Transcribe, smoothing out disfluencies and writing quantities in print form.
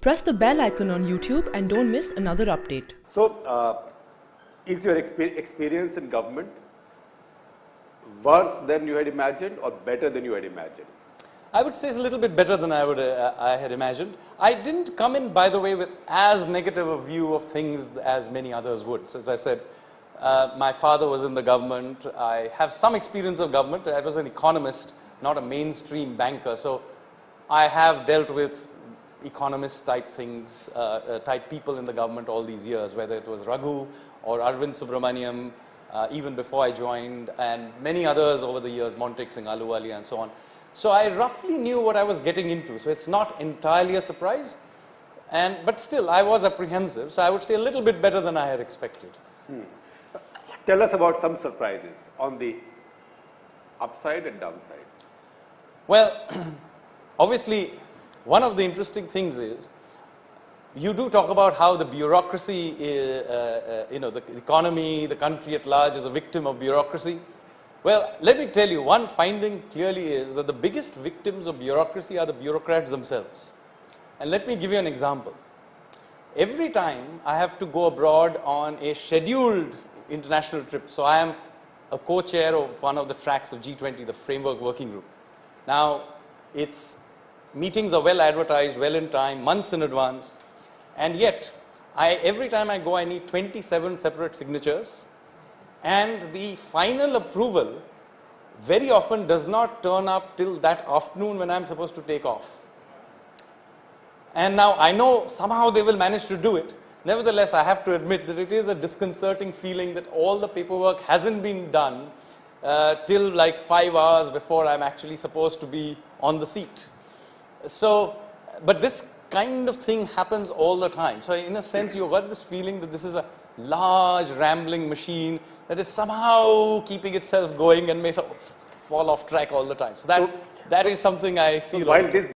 Press the bell icon on YouTube and don't miss another update. So, is your experience in government worse than you had imagined or better than you had imagined? I would say it's a little bit better than I had imagined. I didn't come in, by the way, with as negative a view of things as many others would. So, as I said, my father was in the government. I have some experience of government. I was an economist, not a mainstream banker. So, I have dealt with economist type things, type people in the government all these years, whether it was Raghu or Arvind Subramaniam, even before I joined, and many others over the years, Montek Singh Ahluwalia and so on. So I roughly knew what I was getting into. So it's not entirely a surprise, but still I was apprehensive. So I would say a little bit better than I had expected. Tell us about some surprises on the upside and downside. Well, obviously, one of the interesting things is, you do talk about how the bureaucracy, the economy, the country at large is a victim of bureaucracy. Well, let me tell you, one finding clearly is that the biggest victims of bureaucracy are the bureaucrats themselves. And let me give you an example. Every time I have to go abroad on a scheduled international trip, so I am a co-chair of one of the tracks of G20, the Framework Working Group. Now, meetings are well advertised, well in time, months in advance, and yet, every time I go, I need 27 separate signatures, and the final approval very often does not turn up till that afternoon when I'm supposed to take off. And now I know somehow they will manage to do it. Nevertheless, I have to admit that it is a disconcerting feeling that all the paperwork hasn't been done till like 5 hours before I'm actually supposed to be on the seat. So, but this kind of thing happens all the time. So in a sense, you've got this feeling that this is a large rambling machine that is somehow keeping itself going and may sort of fall off track all the time. So that is something I feel. So while this